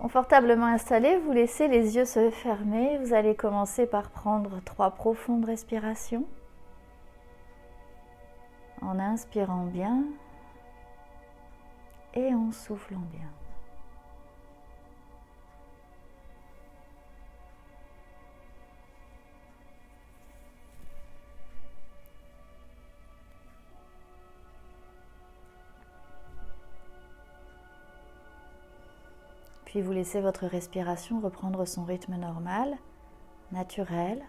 Confortablement installé, vous laissez les yeux se fermer. Vous allez commencer par prendre 3 profondes respirations. En inspirant bien et en soufflant bien. Puis vous laissez votre respiration reprendre son rythme normal, naturel.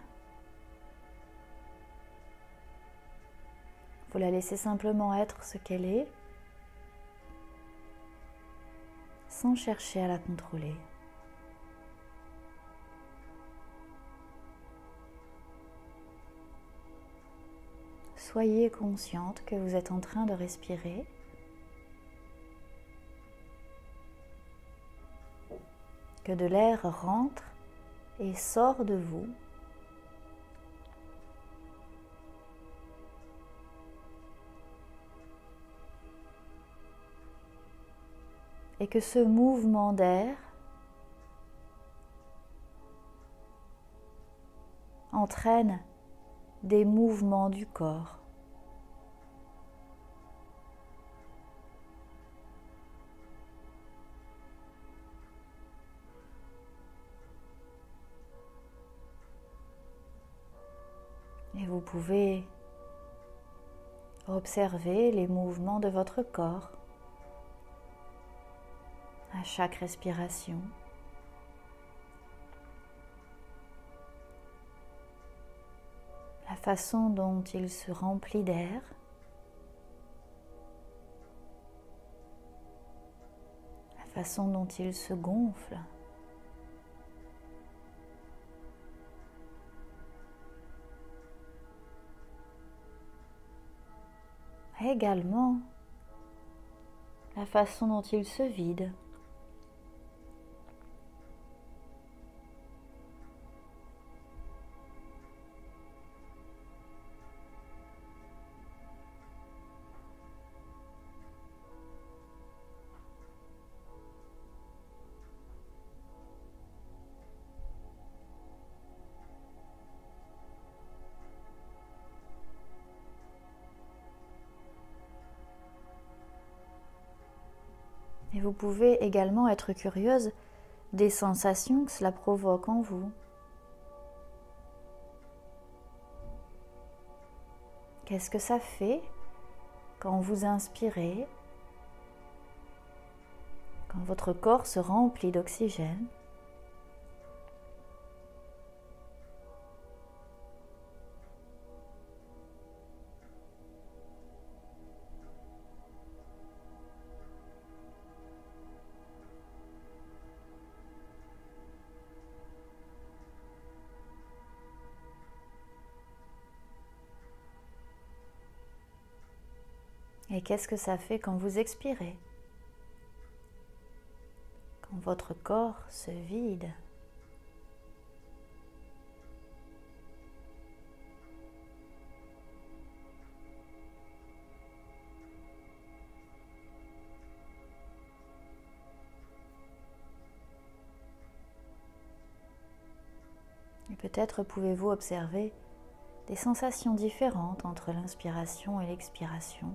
Vous la laissez simplement être ce qu'elle est, sans chercher à la contrôler. Soyez consciente que vous êtes en train de respirer. Que de l'air rentre et sort de vous. Et que ce mouvement d'air entraîne des mouvements du corps. Et vous pouvez observer les mouvements de votre corps à chaque respiration. La façon dont il se remplit d'air. La façon dont il se gonfle. Et également la façon dont il se vide. Et vous pouvez également être curieuse des sensations que cela provoque en vous. Qu'est-ce que ça fait quand vous inspirez, quand votre corps se remplit d'oxygène? Et qu'est-ce que ça fait quand vous expirez? Quand votre corps se vide? Et peut-être pouvez-vous observer des sensations différentes entre l'inspiration et l'expiration.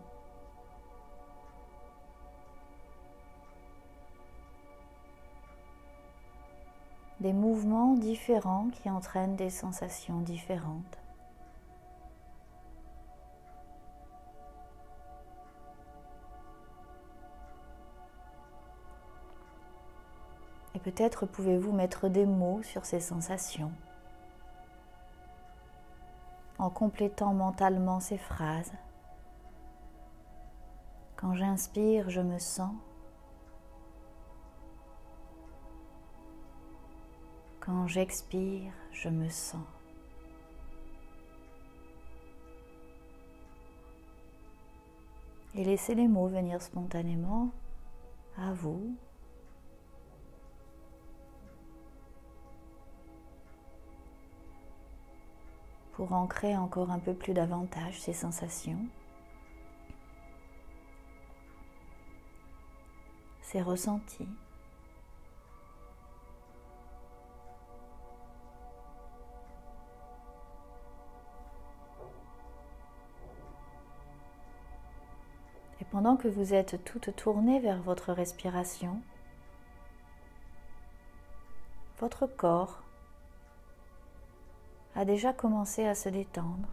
Des mouvements différents qui entraînent des sensations différentes. Et peut-être pouvez-vous mettre des mots sur ces sensations en complétant mentalement ces phrases. Quand j'inspire, je me sens. Quand j'expire, je me sens. Et laissez les mots venir spontanément à vous. Pour ancrer encore un peu plus davantage ces sensations, ces ressentis. pendant que vous êtes toutes tournées vers votre respiration, votre corps a déjà commencé à se détendre,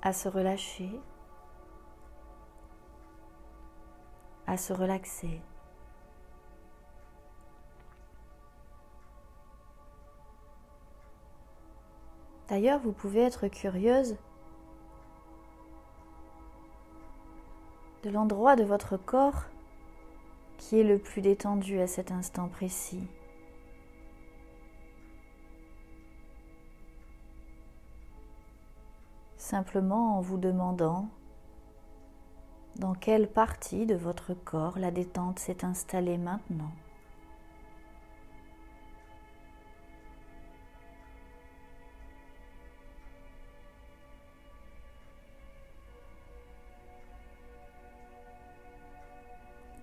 à se relâcher, à se relaxer. D'ailleurs, vous pouvez être curieuse de l'endroit de votre corps qui est le plus détendu à cet instant précis. Simplement en vous demandant dans quelle partie de votre corps la détente s'est installée maintenant.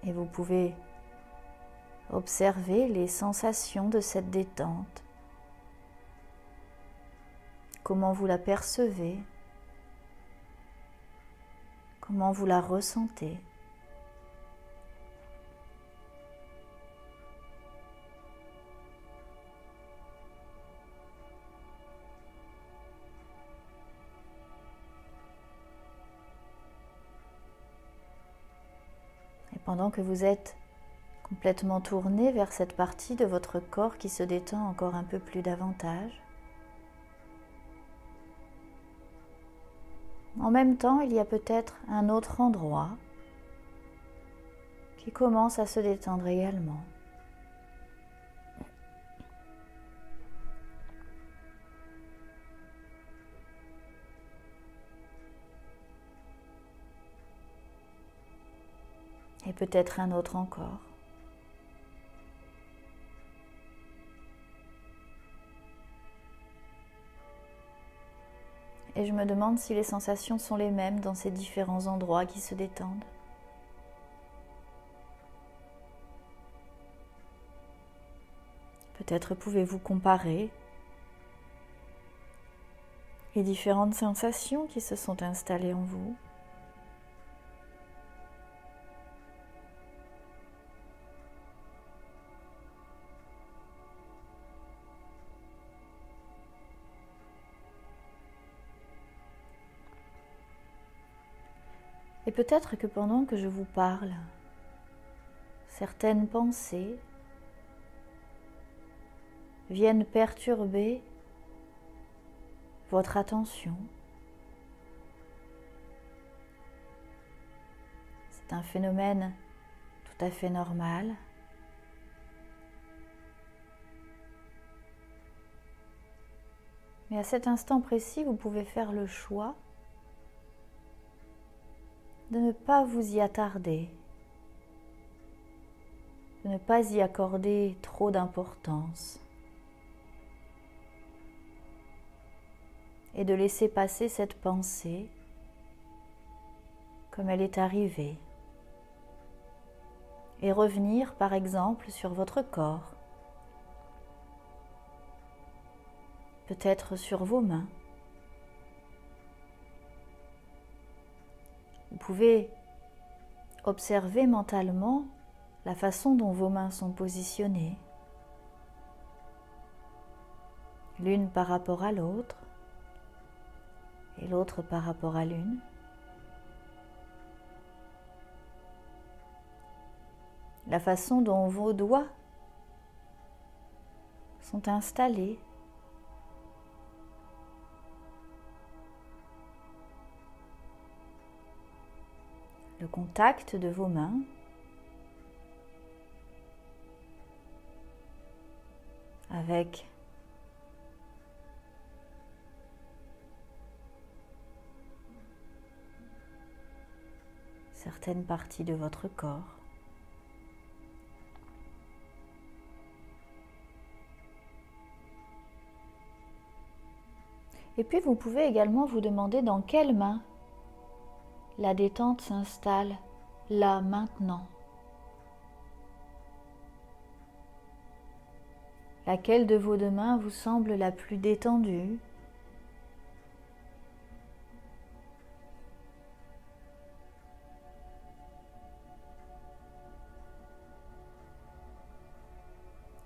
Et vous pouvez observer les sensations de cette détente, comment vous la percevez, comment vous la ressentez. Pendant que vous êtes complètement tourné vers cette partie de votre corps qui se détend encore un peu plus davantage, en même temps, il y a peut-être un autre endroit qui commence à se détendre également. Et peut-être un autre encore. Et je me demande si les sensations sont les mêmes dans ces différents endroits qui se détendent. Peut-être pouvez-vous comparer les différentes sensations qui se sont installées en vous. Et peut-être que pendant que je vous parle, certaines pensées viennent perturber votre attention. C'est un phénomène tout à fait normal. Mais à cet instant précis, vous pouvez faire le choix de ne pas vous y attarder, de ne pas y accorder trop d'importance et de laisser passer cette pensée comme elle est arrivée et revenir par exemple sur votre corps, peut-être sur vos mains. Vous pouvez observer mentalement la façon dont vos mains sont positionnées, l'une par rapport à l'autre et l'autre par rapport à l'une. La façon dont vos doigts sont installés, le contact de vos mains avec certaines parties de votre corps. Et puis vous pouvez également vous demander dans quelle main la détente s'installe là, maintenant. Laquelle de vos deux mains vous semble la plus détendue?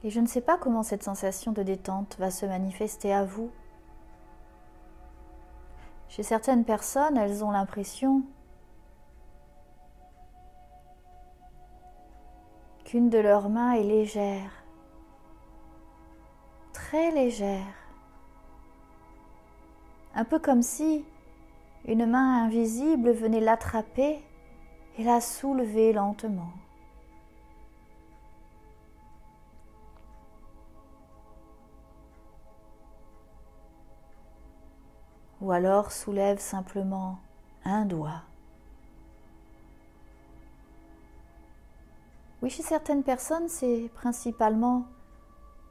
Et je ne sais pas comment cette sensation de détente va se manifester à vous. Chez certaines personnes, elles ont l'impression qu'une de leurs mains est légère, très légère, un peu comme si une main invisible venait l'attraper et la soulever lentement. Ou alors soulève simplement un doigt. Oui, chez certaines personnes, c'est principalement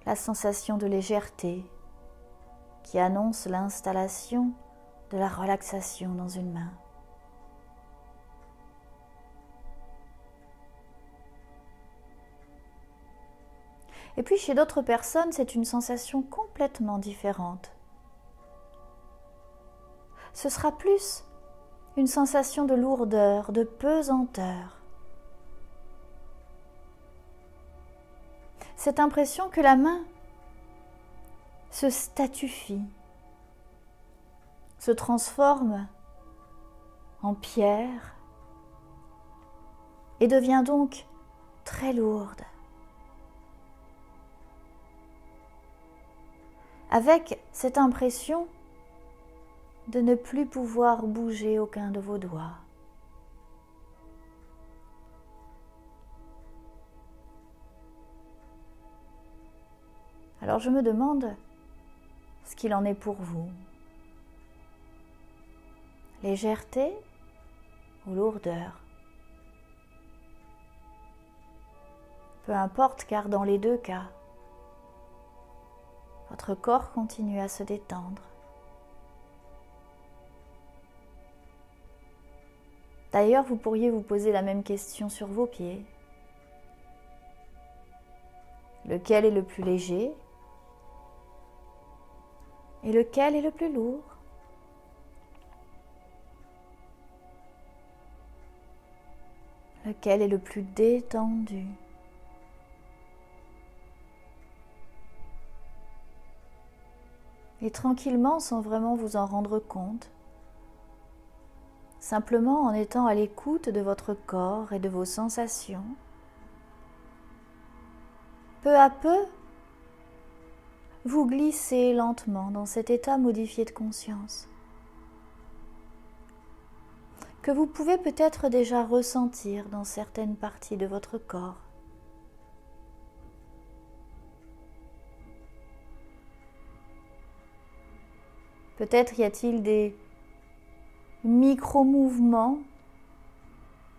la sensation de légèreté qui annonce l'installation de la relaxation dans une main. Et puis chez d'autres personnes, c'est une sensation complètement différente. Ce sera plus une sensation de lourdeur, de pesanteur. Cette impression que la main se statufie, se transforme en pierre et devient donc très lourde. Avec cette impression de ne plus pouvoir bouger aucun de vos doigts. Alors je me demande ce qu'il en est pour vous. Légèreté ou lourdeur? Peu importe, car dans les deux cas, votre corps continue à se détendre. D'ailleurs, vous pourriez vous poser la même question sur vos pieds. Lequel est le plus léger? Et lequel est le plus lourd? Lequel est le plus détendu? Et tranquillement, sans vraiment vous en rendre compte, simplement en étant à l'écoute de votre corps et de vos sensations, peu à peu, vous glissez lentement dans cet état modifié de conscience que vous pouvez peut-être déjà ressentir dans certaines parties de votre corps. Peut-être y a-t-il des micro-mouvements,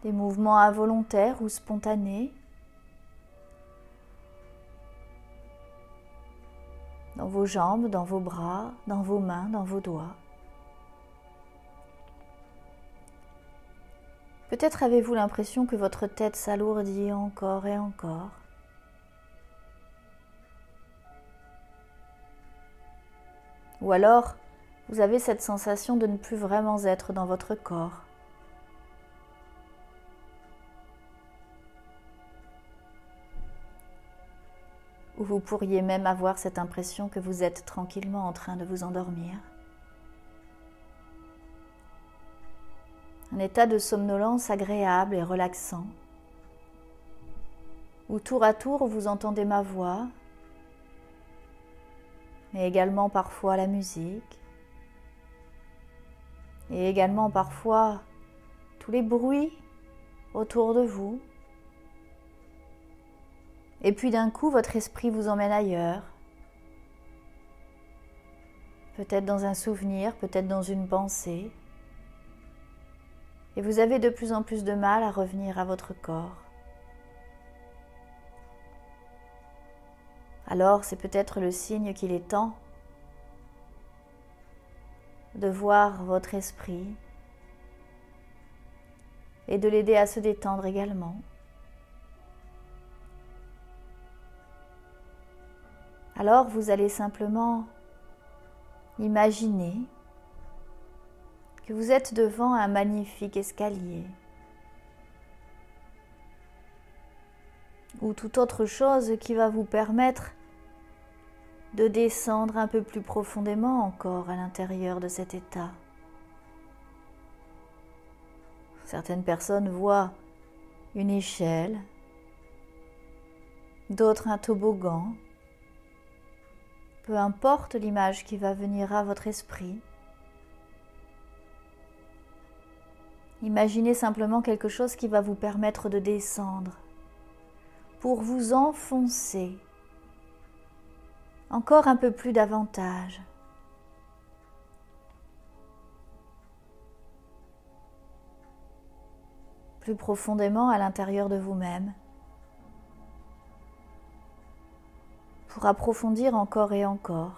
des mouvements involontaires ou spontanés, dans vos jambes, dans vos bras, dans vos mains, dans vos doigts. Peut-être avez-vous l'impression que votre tête s'alourdit encore et encore. Ou alors, vous avez cette sensation de ne plus vraiment être dans votre corps. Ou vous pourriez même avoir cette impression que vous êtes tranquillement en train de vous endormir. Un état de somnolence agréable et relaxant, où tour à tour vous entendez ma voix, mais également parfois la musique, et également parfois tous les bruits autour de vous. Et puis d'un coup, votre esprit vous emmène ailleurs, peut-être dans un souvenir, peut-être dans une pensée, et vous avez de plus en plus de mal à revenir à votre corps. Alors c'est peut-être le signe qu'il est temps de voir votre esprit et de l'aider à se détendre également. Alors vous allez simplement imaginer que vous êtes devant un magnifique escalier. ou toute autre chose qui va vous permettre de descendre un peu plus profondément encore à l'intérieur de cet état. Certaines personnes voient une échelle, d'autres un toboggan. Peu importe l'image qui va venir à votre esprit. Imaginez simplement quelque chose qui va vous permettre de descendre pour vous enfoncer encore un peu plus davantage. Plus profondément à l'intérieur de vous-même, pour approfondir encore et encore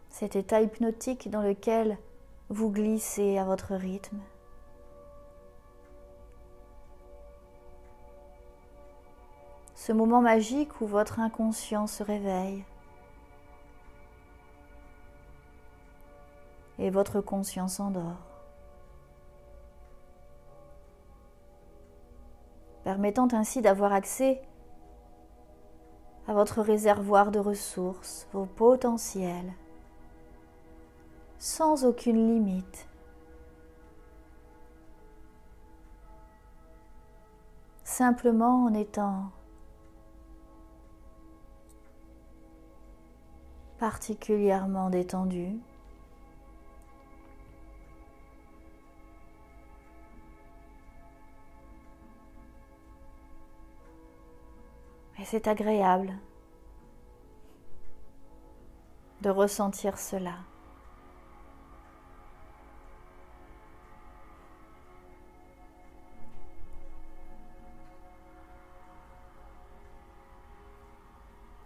cet état hypnotique dans lequel vous glissez à votre rythme. Ce moment magique où votre inconscient se réveille et votre conscience s'endort, permettant ainsi d'avoir accès à votre réservoir de ressources, vos potentiels, sans aucune limite. Simplement en étant particulièrement détendu, et c'est agréable de ressentir cela.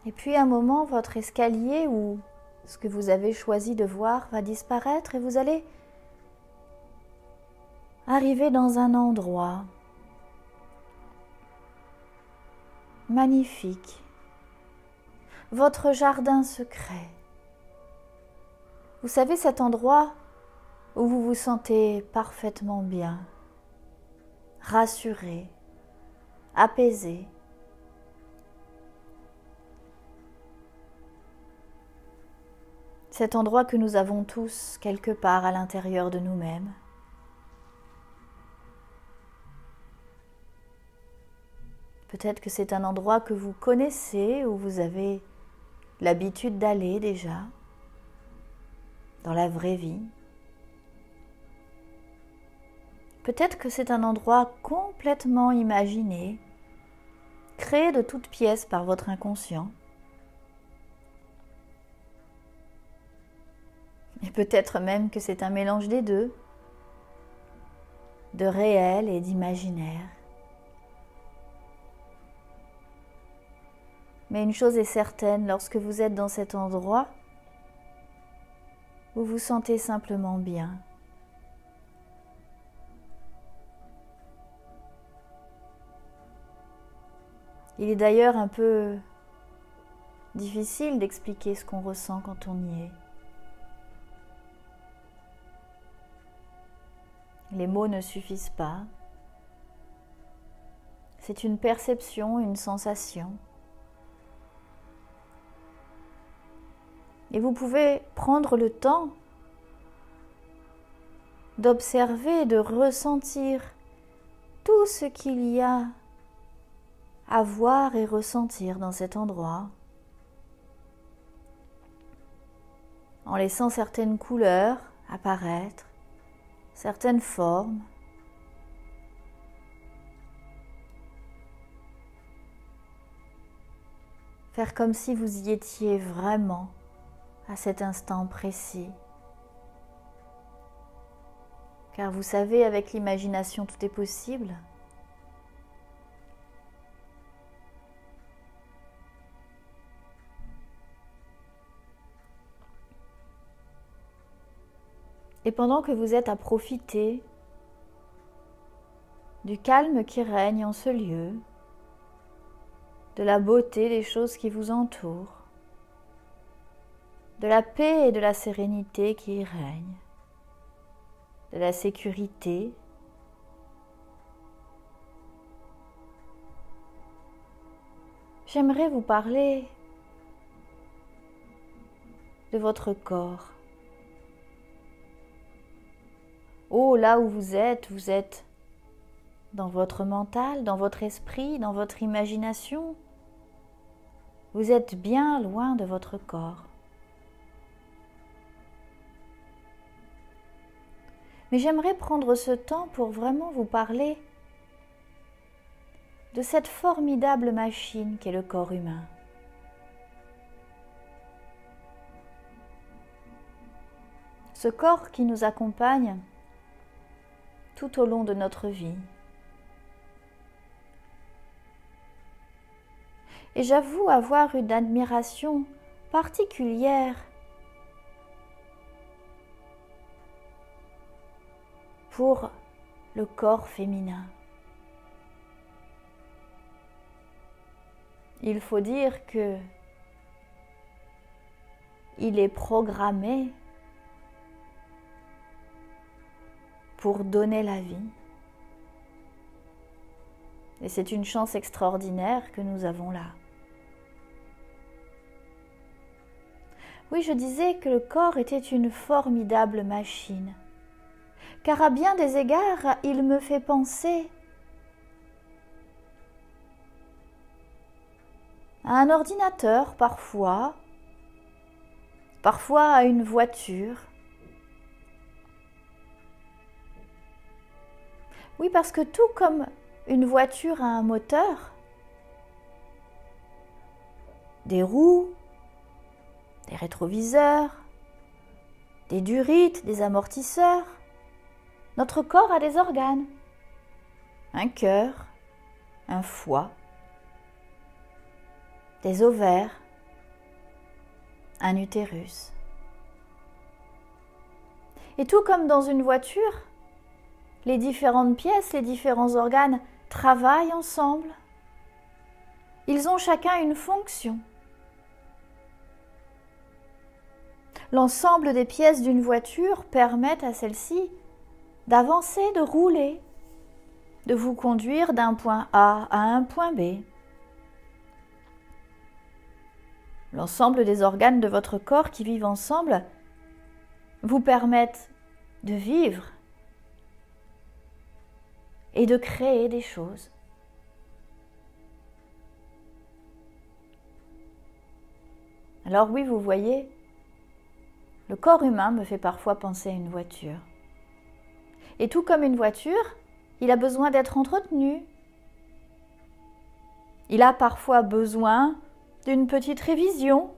Et puis à un moment, votre escalier ou ce que vous avez choisi de voir va disparaître et vous allez arriver dans un endroit magnifique, votre jardin secret. Vous savez, cet endroit où vous vous sentez parfaitement bien, rassuré, apaisé. Cet endroit que nous avons tous quelque part à l'intérieur de nous-mêmes. Peut-être que c'est un endroit que vous connaissez, où vous avez l'habitude d'aller déjà, dans la vraie vie. Peut-être que c'est un endroit complètement imaginé, créé de toutes pièces par votre inconscient. Et peut-être même que c'est un mélange des deux, de réel et d'imaginaire. Mais une chose est certaine, lorsque vous êtes dans cet endroit, vous vous sentez simplement bien. Il est d'ailleurs un peu difficile d'expliquer ce qu'on ressent quand on y est. Les mots ne suffisent pas. C'est une perception, une sensation. Et vous pouvez prendre le temps d'observer, de ressentir tout ce qu'il y a à voir et ressentir dans cet endroit, en laissant certaines couleurs apparaître, certaines formes. Faire comme si vous y étiez vraiment à cet instant précis. Car vous savez, avec l'imagination, tout est possible. Et pendant que vous êtes à profiter du calme qui règne en ce lieu, de la beauté des choses qui vous entourent, de la paix et de la sérénité qui y règnent, de la sécurité, j'aimerais vous parler de votre corps. Oh, là où vous êtes dans votre mental, dans votre esprit, dans votre imagination. Vous êtes bien loin de votre corps. Mais j'aimerais prendre ce temps pour vraiment vous parler de cette formidable machine qu'est le corps humain. Ce corps qui nous accompagne tout au long de notre vie. Et j'avoue avoir une admiration particulière pour le corps féminin. Il faut dire que il est programmé pour donner la vie. Et c'est une chance extraordinaire que nous avons là. Oui, je disais que le corps était une formidable machine, car à bien des égards, il me fait penser à un ordinateur parfois à une voiture. Oui, parce que tout comme une voiture a un moteur, des roues, des rétroviseurs, des durites, des amortisseurs, notre corps a des organes, un cœur, un foie, des ovaires, un utérus. Et tout comme dans une voiture, les différentes pièces, les différents organes travaillent ensemble. Ils ont chacun une fonction. L'ensemble des pièces d'une voiture permettent à celle-ci d'avancer, de rouler, de vous conduire d'un point A à un point B. L'ensemble des organes de votre corps qui vivent ensemble vous permettent de vivre et de créer des choses. Alors oui, vous voyez, le corps humain me fait parfois penser à une voiture. Et tout comme une voiture, il a besoin d'être entretenu. Il a parfois besoin d'une petite révision.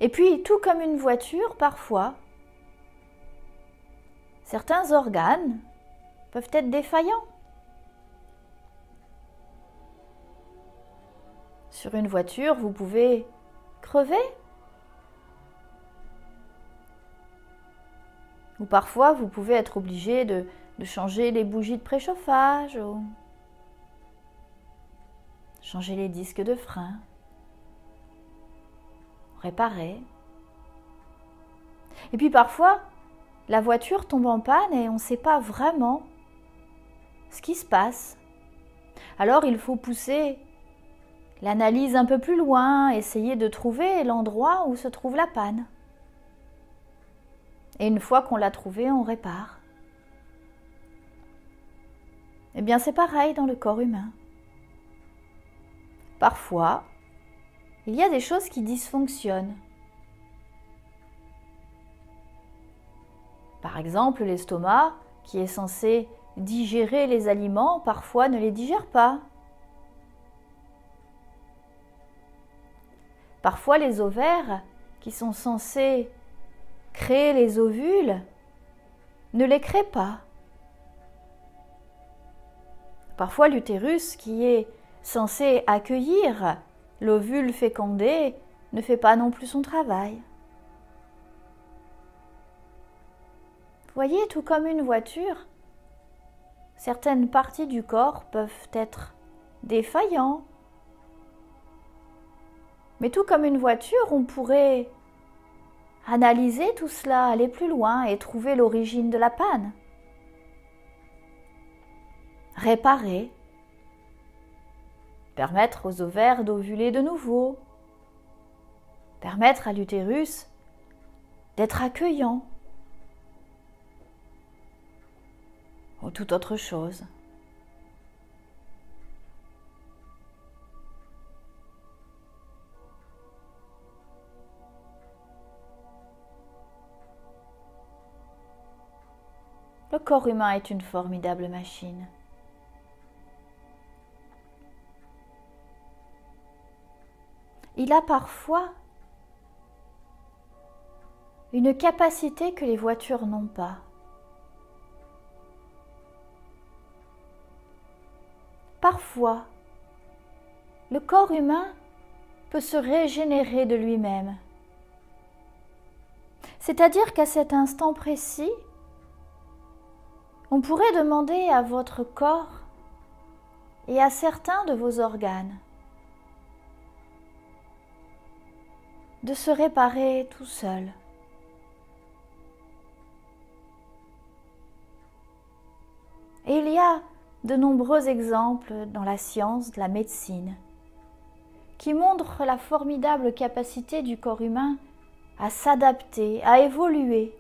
Et puis, tout comme une voiture, parfois, certains organes peuvent être défaillants. Sur une voiture, vous pouvez crever. Ou parfois, vous pouvez être obligé de changer les bougies de préchauffage ou changer les disques de frein, réparer. Et puis parfois, la voiture tombe en panne et on ne sait pas vraiment ce qui se passe. Alors il faut pousser l'analyse un peu plus loin, essayer de trouver l'endroit où se trouve la panne. Et une fois qu'on l'a trouvée, on répare. Eh bien, c'est pareil dans le corps humain. Parfois, il y a des choses qui dysfonctionnent. Par exemple, l'estomac, qui est censé digérer les aliments, parfois ne les digère pas. Parfois, les ovaires, qui sont censés créer les ovules, ne les créent pas. Parfois, l'utérus, qui est censé accueillir l'ovule fécondé, ne fait pas non plus son travail. Vous voyez, tout comme une voiture, certaines parties du corps peuvent être défaillantes. Mais tout comme une voiture, on pourrait analyser tout cela, aller plus loin et trouver l'origine de la panne. réparer, permettre aux ovaires d'ovuler de nouveau, permettre à l'utérus d'être accueillant ou toute autre chose. Le corps humain est une formidable machine. Il a parfois une capacité que les voitures n'ont pas. Parfois, le corps humain peut se régénérer de lui-même. C'est-à-dire qu'à cet instant précis, on pourrait demander à votre corps et à certains de vos organes de se réparer tout seuls. Et il y a de nombreux exemples dans la science de la médecine qui montrent la formidable capacité du corps humain à s'adapter, à évoluer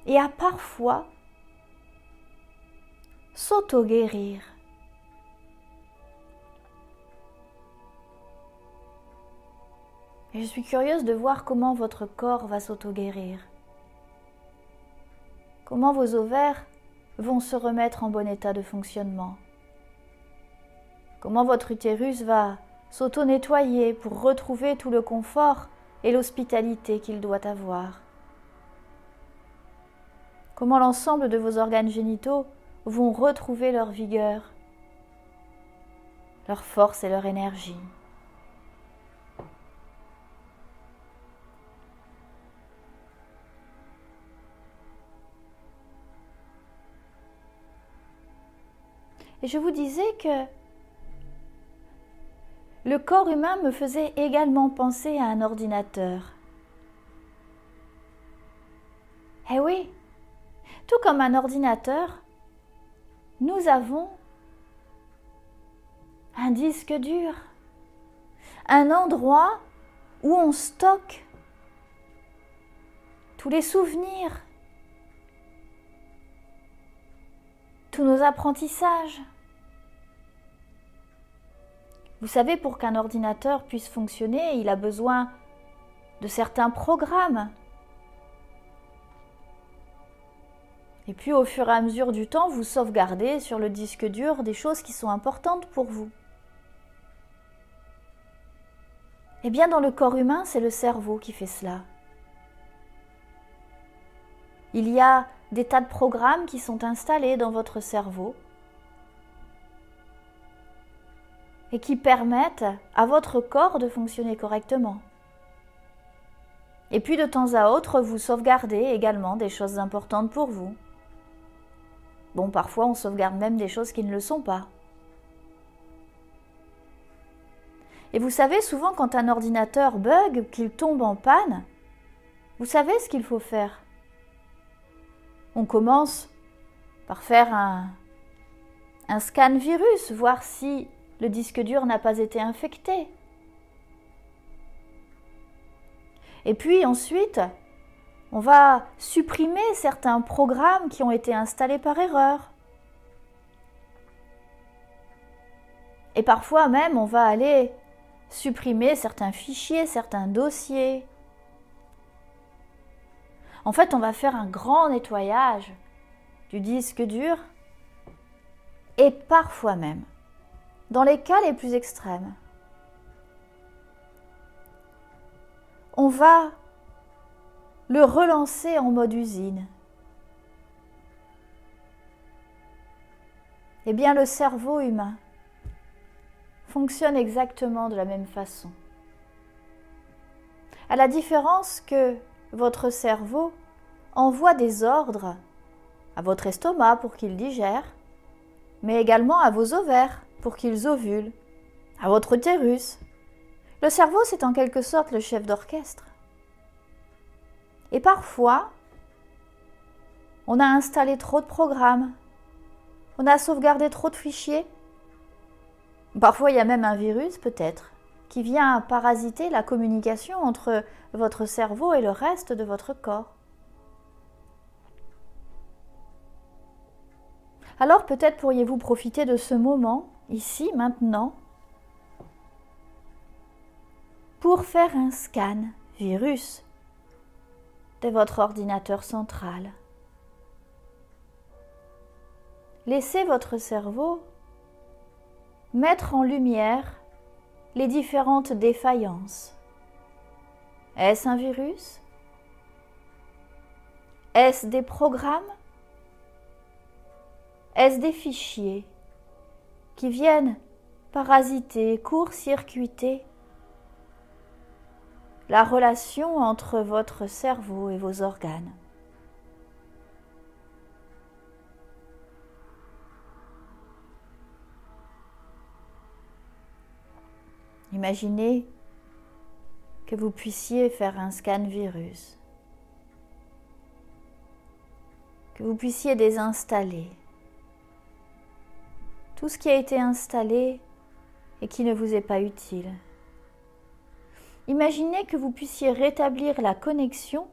et à parfois s'auto-guérir. Et je suis curieuse de voir comment votre corps va s'auto-guérir. Comment vos ovaires vont se remettre en bon état de fonctionnement. Comment votre utérus va s'auto-nettoyer pour retrouver tout le confort et l'hospitalité qu'il doit avoir. Comment l'ensemble de vos organes génitaux vont retrouver leur vigueur, leur force et leur énergie. Et je vous disais que le corps humain me faisait également penser à un ordinateur. Eh oui, tout comme un ordinateur, nous avons un disque dur, un endroit où on stocke tous les souvenirs, tous nos apprentissages. Vous savez, pour qu'un ordinateur puisse fonctionner, il a besoin de certains programmes. Et puis au fur et à mesure du temps, vous sauvegardez sur le disque dur des choses qui sont importantes pour vous. Eh bien, dans le corps humain, c'est le cerveau qui fait cela. Il y a des tas de programmes qui sont installés dans votre cerveau et qui permettent à votre corps de fonctionner correctement. Et puis de temps à autre, vous sauvegardez également des choses importantes pour vous. Bon, parfois on sauvegarde même des choses qui ne le sont pas. Et vous savez, souvent quand un ordinateur bug, qu'il tombe en panne, vous savez ce qu'il faut faire. On commence par faire un scan virus, voir si le disque dur n'a pas été infecté. Et puis ensuite, on va supprimer certains programmes qui ont été installés par erreur. Et parfois même, on va aller supprimer certains fichiers, certains dossiers. En fait, on va faire un grand nettoyage du disque dur et parfois même, dans les cas les plus extrêmes, on va le relancer en mode usine. Eh bien, le cerveau humain fonctionne exactement de la même façon. À la différence que votre cerveau envoie des ordres à votre estomac pour qu'il digère, mais également à vos ovaires pour qu'ils ovulent, à votre utérus. Le cerveau, c'est en quelque sorte le chef d'orchestre. Et parfois, on a installé trop de programmes. On a sauvegardé trop de fichiers. Parfois, il y a même un virus, peut-être, qui vient parasiter la communication entre votre cerveau et le reste de votre corps. Alors, peut-être pourriez-vous profiter de ce moment, ici, maintenant, pour faire un scan virus de votre ordinateur central. Laissez votre cerveau mettre en lumière les différentes défaillances. Est-ce un virus? Est-ce des programmes? Est-ce des fichiers qui viennent parasiter, court-circuiter la relation entre votre cerveau et vos organes? Imaginez que vous puissiez faire un scan virus, que vous puissiez désinstaller tout ce qui a été installé et qui ne vous est pas utile. Imaginez que vous puissiez rétablir la connexion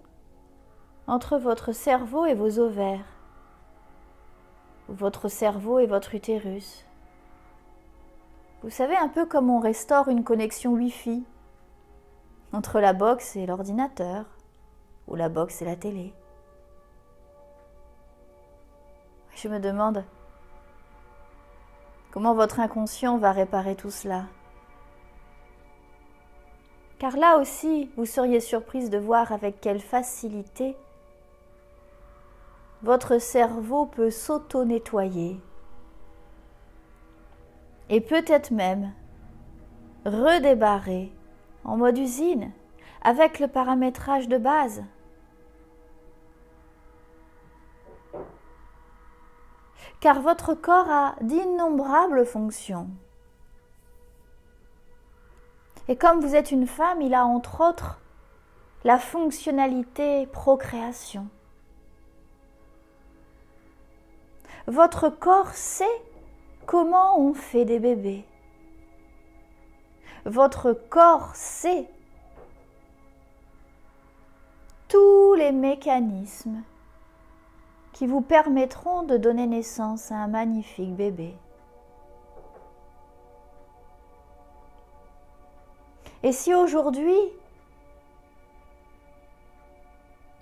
entre votre cerveau et vos ovaires, ou votre cerveau et votre utérus. Vous savez, un peu comme on restaure une connexion Wi-Fi entre la box et l'ordinateur, ou la box et la télé. Je me demande comment votre inconscient va réparer tout cela. Car là aussi, vous seriez surprise de voir avec quelle facilité votre cerveau peut s'auto-nettoyer et peut-être même redébarrer en mode usine avec le paramétrage de base. Car votre corps a d'innombrables fonctions. Et comme vous êtes une femme, il a entre autres la fonctionnalité procréation. Votre corps sait comment on fait des bébés. Votre corps sait tous les mécanismes qui vous permettront de donner naissance à un magnifique bébé. Et si aujourd'hui,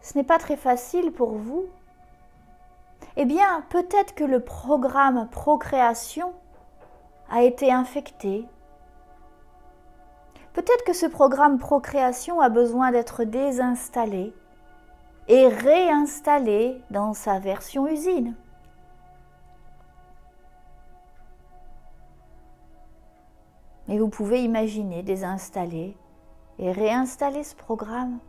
ce n'est pas très facile pour vous, eh bien, peut-être que le programme procréation a été infecté. Peut-être que ce programme procréation a besoin d'être désinstallé et réinstallé dans sa version usine. Et vous pouvez imaginer désinstaller et réinstaller ce programme.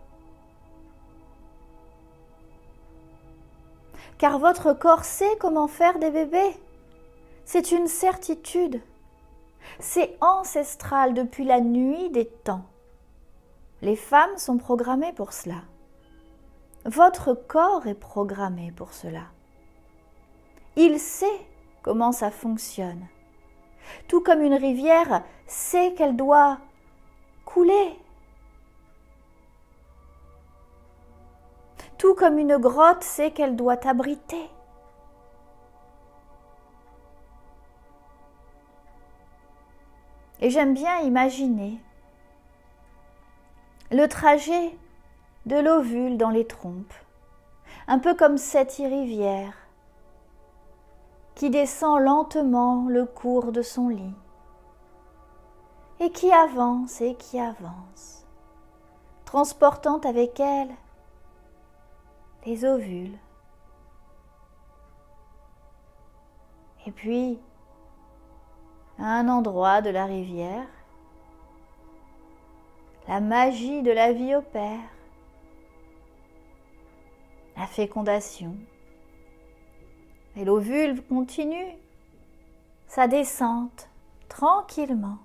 Car votre corps sait comment faire des bébés. C'est une certitude. C'est ancestral depuis la nuit des temps. Les femmes sont programmées pour cela. Votre corps est programmé pour cela. Il sait comment ça fonctionne. Tout comme une rivière sait qu'elle doit couler. Tout comme une grotte sait qu'elle doit abriter. Et j'aime bien imaginer le trajet de l'ovule dans les trompes, un peu comme cette rivière qui descend lentement le cours de son lit et qui avance, transportant avec elle les ovules. Et puis, à un endroit de la rivière, la magie de la vie opère, la fécondation. Et l'ovule continue sa descente tranquillement.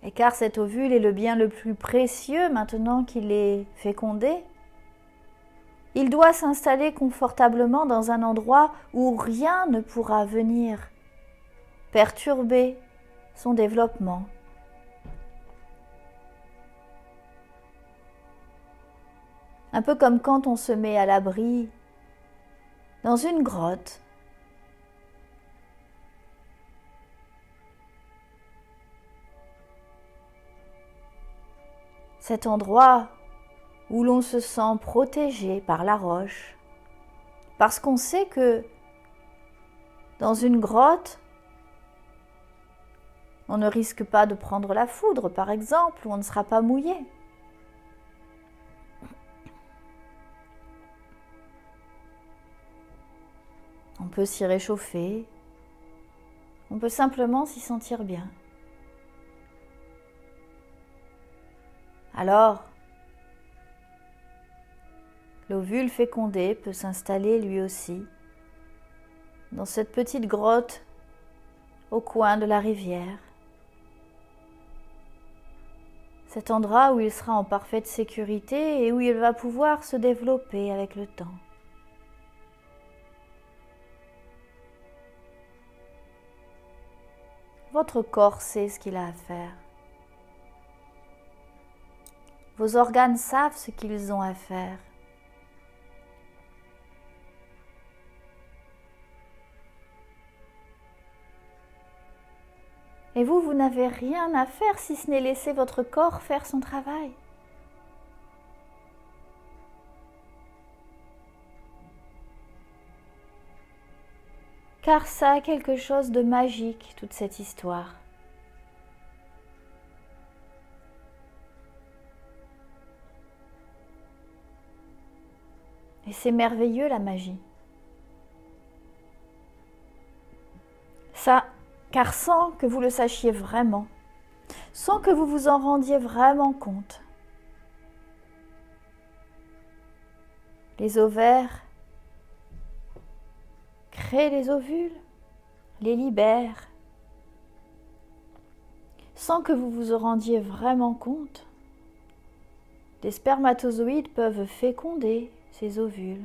Et car cet ovule est le bien le plus précieux maintenant qu'il est fécondé, Il doit s'installer confortablement dans un endroit où rien ne pourra venir perturber son développement. Un peu comme quand on se met à l'abri dans une grotte. Cet endroit où l'on se sent protégé par la roche, parce qu'on sait que dans une grotte, on ne risque pas de prendre la foudre, par exemple, ou on ne sera pas mouillé. On peut s'y réchauffer, on peut simplement s'y sentir bien. Alors, l'ovule fécondé peut s'installer lui aussi dans cette petite grotte au coin de la rivière. Cet endroit où il sera en parfaite sécurité et où il va pouvoir se développer avec le temps. Votre corps sait ce qu'il a à faire. Vos organes savent ce qu'ils ont à faire. Et vous, vous n'avez rien à faire si ce n'est laisser votre corps faire son travail. Car ça a quelque chose de magique, toute cette histoire. Et c'est merveilleux la magie. Ça, car sans que vous le sachiez vraiment, sans que vous vous en rendiez vraiment compte, les ovaires créent les ovules, les libèrent, sans que vous vous en rendiez vraiment compte. Les spermatozoïdes peuvent féconder ces ovules.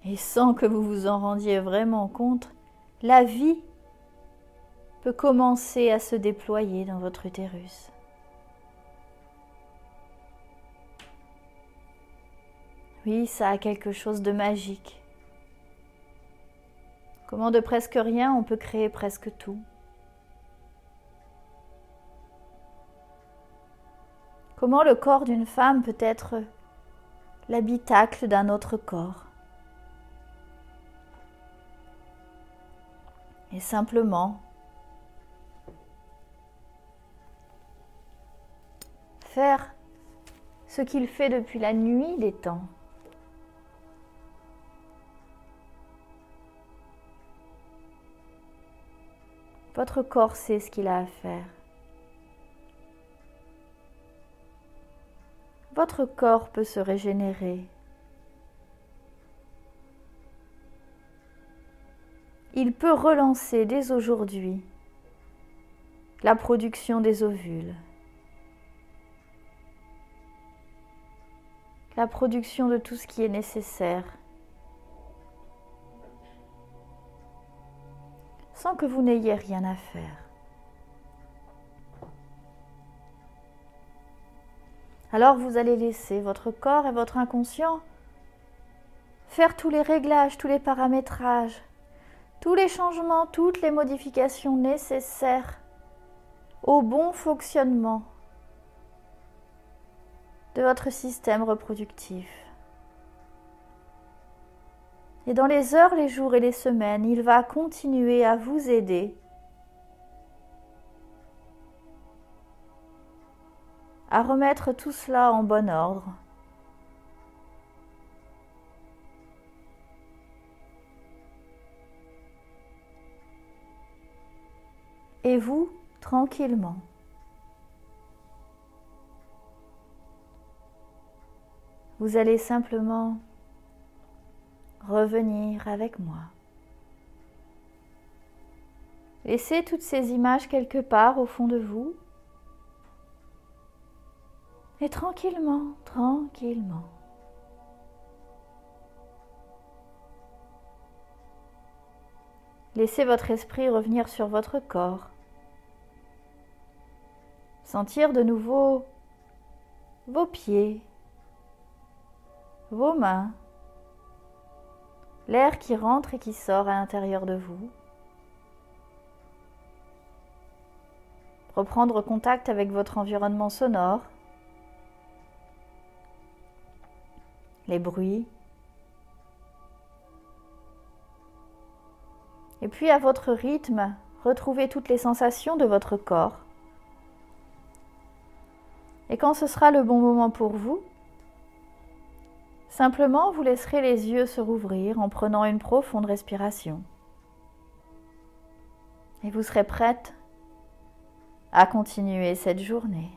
Et sans que vous vous en rendiez vraiment compte, la vie peut commencer à se déployer dans votre utérus. Oui, ça a quelque chose de magique. Comment de presque rien, on peut créer presque tout. Comment le corps d'une femme peut être l'habitacle d'un autre corps. Et simplement faire ce qu'il fait depuis la nuit des temps. Votre corps sait ce qu'il a à faire. Votre corps peut se régénérer. Il peut relancer dès aujourd'hui la production des ovules, la production de tout ce qui est nécessaire, sans que vous n'ayez rien à faire. Alors vous allez laisser votre corps et votre inconscient faire tous les réglages, tous les paramétrages, tous les changements, toutes les modifications nécessaires au bon fonctionnement de votre système reproductif. Et dans les heures, les jours et les semaines, il va continuer à vous aider à remettre tout cela en bon ordre. Et vous, tranquillement, vous allez simplement revenir avec moi. Laissez toutes ces images quelque part au fond de vous. Et tranquillement, tranquillement, laissez votre esprit revenir sur votre corps. Sentir de nouveau vos pieds, vos mains, l'air qui rentre et qui sort à l'intérieur de vous. Reprendre contact avec votre environnement sonore, les bruits. Et puis à votre rythme, retrouvez toutes les sensations de votre corps. Et quand ce sera le bon moment pour vous, simplement vous laisserez les yeux se rouvrir en prenant une profonde respiration. Et vous serez prête à continuer cette journée.